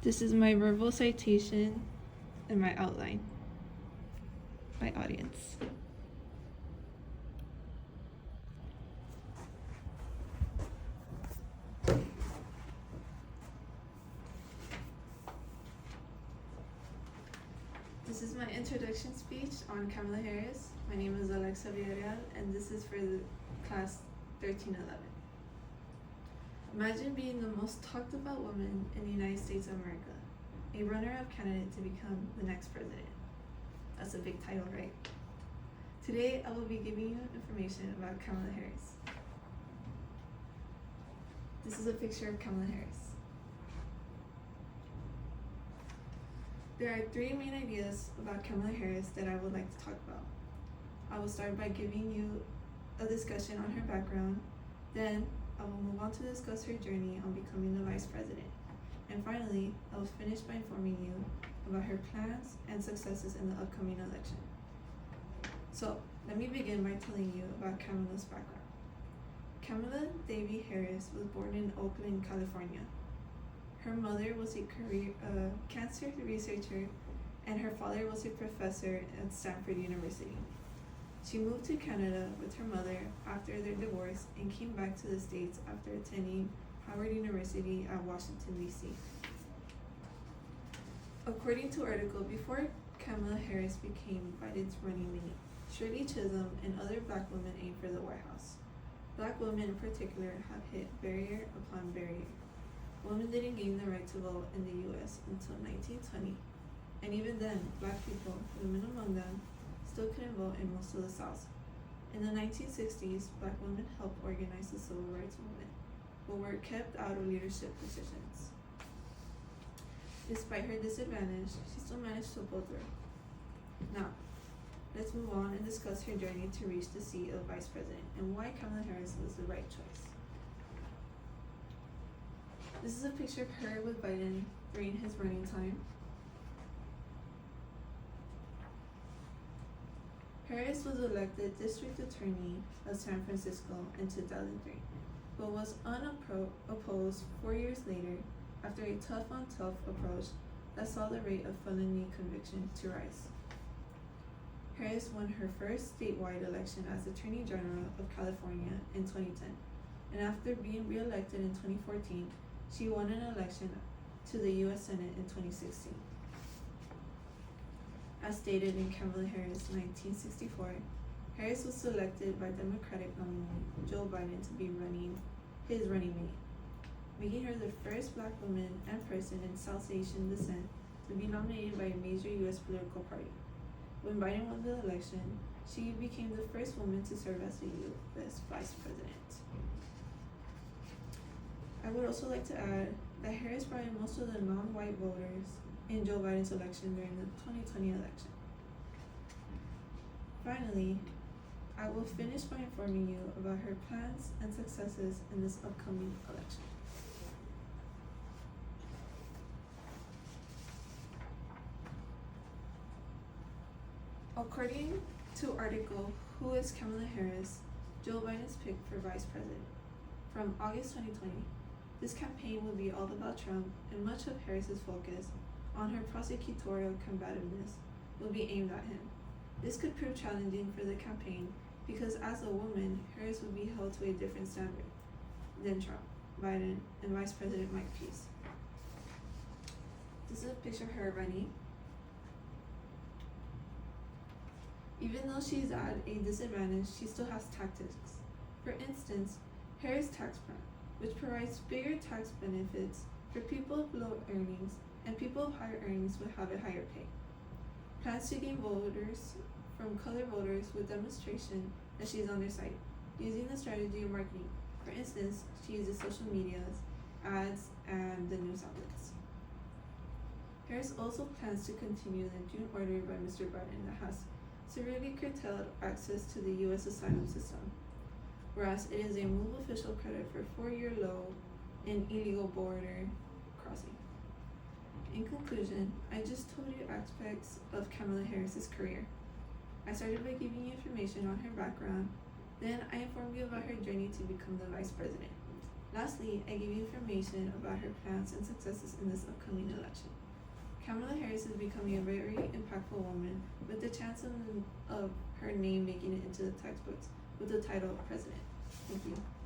This is my verbal citation and my outline, my audience. This is my introduction speech on Kamala Harris. My name is Alexa Villarreal, and this is for the class 1311. Imagine being the most talked about woman in the United States of America, a runner-up candidate to become the next president. That's a big title, right? Today, I will be giving you information about Kamala Harris. This is a picture of Kamala Harris. There are three main ideas about Kamala Harris that I would like to talk about. I will start by giving you a discussion on her background, then I will move on to discuss her journey on becoming the vice president. And finally, I will finish by informing you about her plans and successes in the upcoming election. So, let me begin by telling you about Kamala's background. Kamala Devi Harris was born in Oakland, California. Her mother was a cancer researcher, and her father was a professor at Stanford University. She moved to Canada with her mother after their divorce and came back to the States after attending Howard University at Washington, D.C. According to article, before Kamala Harris became Biden's running mate, Shirley Chisholm and other black women aimed for the White House. Black women in particular have hit barrier upon barrier. Women didn't gain the right to vote in the U.S. until 1920, and even then, black people, women among them, still couldn't vote in most of the South. In the 1960s, black women helped organize the civil rights movement, but were kept out of leadership positions. Despite her disadvantage, she still managed to pull through. Now, let's move on and discuss her journey to reach the seat of vice president and why Kamala Harris was the right choice. This is a picture of her with Biden during his running time. Harris was elected district attorney of San Francisco in 2003, but was unopposed 4 years later after a tough-on-tough approach that saw the rate of felony conviction to rise. Harris won her first statewide election as Attorney General of California in 2010, and after being re-elected in 2014, she won an election to the U.S. Senate in 2016. As stated in Kamala Harris' 1964, Harris was selected by Democratic nominee Joe Biden to be his running mate, making her the first black woman and person in South Asian descent to be nominated by a major U.S. political party. When Biden won the election, she became the first woman to serve as the U.S. vice president. I would also like to add that Harris brought in most of the non-white voters in Joe Biden's election during the 2020 election. Finally, I will finish by informing you about her plans and successes in this upcoming election. According to article Who is Kamala Harris? Joe Biden's pick for vice president from August 2020. This campaign will be all about Trump, and much of Harris's focus on her prosecutorial combativeness will be aimed at him. This could prove challenging for the campaign because as a woman, Harris would be held to a different standard than Trump, Biden, and Vice President Mike Pence. This is a picture of her running. Even though she's at a disadvantage, she still has tactics. For instance, Harris' tax plan, which provides bigger tax benefits for people of low earnings, and people of higher earnings would have a higher pay. Plans to gain voters from colored voters with demonstration that she is on their side, using the strategy of marketing. For instance, she uses social medias, ads, and the news outlets. Harris also plans to continue the June order by Mr. Biden that has severely curtailed access to the U.S. asylum system, whereas it is a move official credit for 4-year low in illegal border crossing. In conclusion, I just told you aspects of Kamala Harris's career. I started by giving you information on her background, then I informed you about her journey to become the vice president. Lastly, I give you information about her plans and successes in this upcoming election. Kamala Harris is becoming a very impactful woman with the chance of her name making it into the textbooks with the title of president. Thank you.